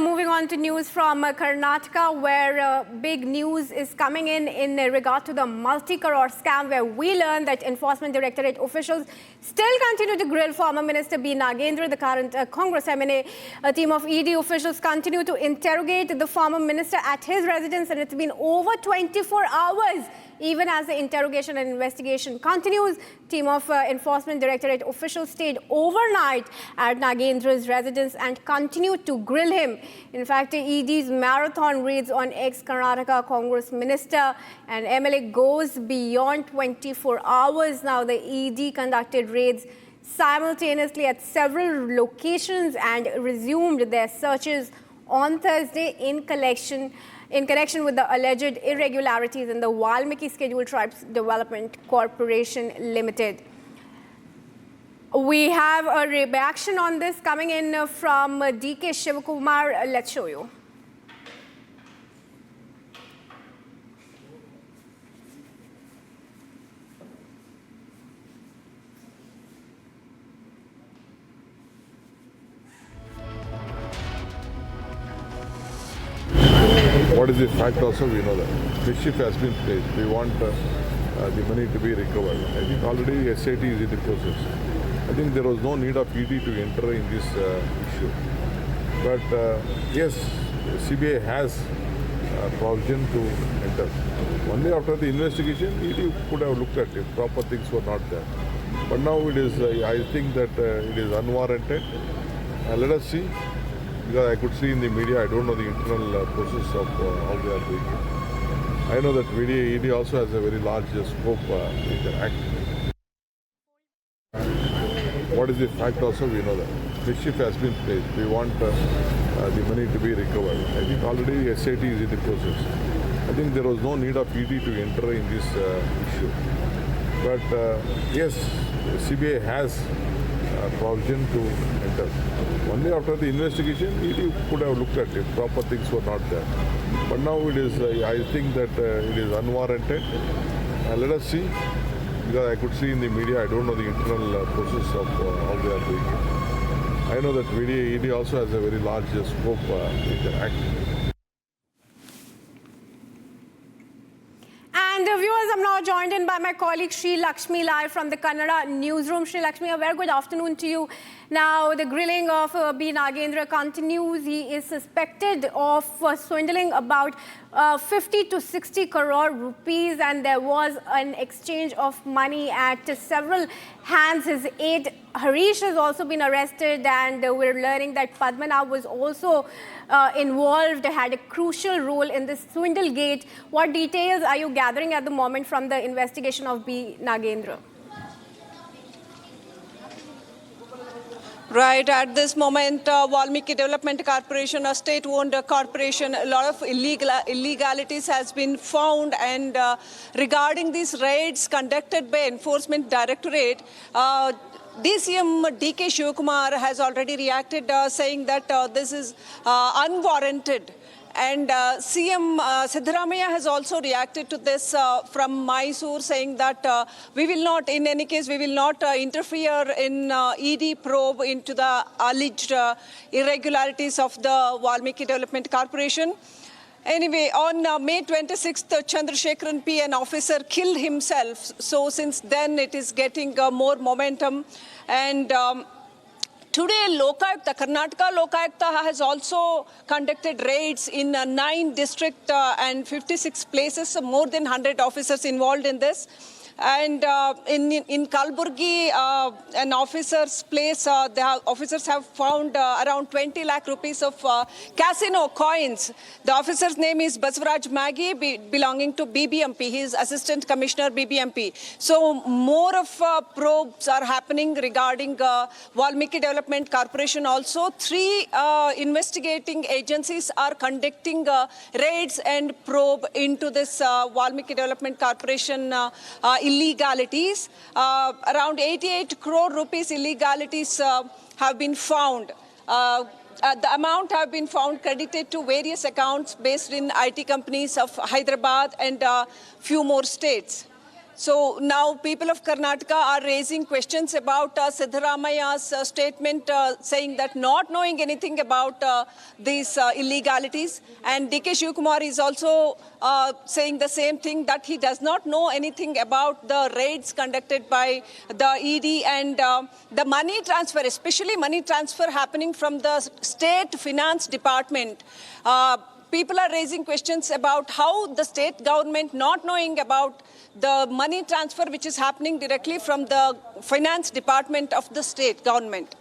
moving on to news from Karnataka, where big news is coming in regard to the multi-crore scam, where we learned that Enforcement Directorate officials still continue to grill former Minister B. Nagendra. The current Congress MNA team of ED officials continue to interrogate the former minister at his residence, and it's been over 24 hours. Even as the interrogation and investigation continues, team of Enforcement Directorate officials stayed overnight at Nagendra's residence and continued to grill him. In fact, ED's marathon raids on ex-Karnataka Congress minister and MLA goes beyond 24 hours. Now, the ED conducted raids simultaneously at several locations and resumed their searches on Thursday in connection with the alleged irregularities in the Valmiki Scheduled Tribes Development Corporation Limited. We have a reaction on this coming in from DK Shivakumar. Let's show you. What is the fact also, we know that. Mischief has been played. We want the money to be recovered. I think already SIT is in the process. I think there was no need of ED to enter in this issue. But yes, CBI has provision to enter. Only after the investigation, ED could have looked at it. Proper things were not there. But now it is, I think that it is unwarranted. Let us see. Because I could see in the media, I don't know the internal process of how they are doing it. I know that ED also has a very large scope in the act. What is the fact also, we know that. Mischief has been played. We want the money to be recovered. I think already SIT is in the process. I think there was no need of ED to enter in this issue. But yes, CBI has provision to enter. Only after the investigation, ED could have looked at it. Proper things were not there. But now it is, I think that it is unwarranted. Let us see. Because I could see in the media, I don't know the internal process of how they are doing it. I know that ED also has a very large scope in the act. And viewers, I'm now joined in by my colleague Sri Lakshmi live from the Kannada newsroom. Sri Lakshmi, a very good afternoon to you. Now, the grilling of B. Nagendra continues. He is suspected of swindling about 50 to 60 crore rupees, and there was an exchange of money at several hands. His aide Harish has also been arrested, and we're learning that Padmanabh was also involved, had a crucial role in this swindle gate. What details are you gathering at the moment from the investigation of B. Nagendra? Right, at this moment, Valmiki Development Corporation, a state-owned corporation, a lot of illegalities has been found, and regarding these raids conducted by Enforcement Directorate, DCM DK Shivakumar has already reacted saying that this is unwarranted. And CM Siddaramaiah has also reacted to this from Mysore, saying that we will not, in any case, we will not interfere in ED probe into the alleged irregularities of the Valmiki Development Corporation. Anyway, on May 26th, Chandrasekharan P., an officer, killed himself. So since then, it is getting more momentum. And today, Lokayukta, Karnataka Lokayukta has also conducted raids in 9 districts and 56 places, more than 100 officers involved in this. And in Kalburgi, an officer's place, the officers have found around 20 lakh rupees of casino coins. The officer's name is Basvaraj Maggie, belonging to BBMP. He is Assistant Commissioner BBMP. So more of probes are happening regarding Valmiki Development Corporation also. 3 investigating agencies are conducting raids and probe into this Valmiki Development Corporation illegalities. Around 88 crore rupees illegalities have been found. The amount have been found credited to various accounts based in IT companies of Hyderabad and few more states. So now people of Karnataka are raising questions about Siddharamaya's statement saying that not knowing anything about these illegalities. And DK Shivkumar is also saying the same thing, that he does not know anything about the raids conducted by the ED and the money transfer, especially money transfer happening from the state finance department. People are raising questions about how the state government, not knowing about the money transfer which is happening directly from the finance department of the state government.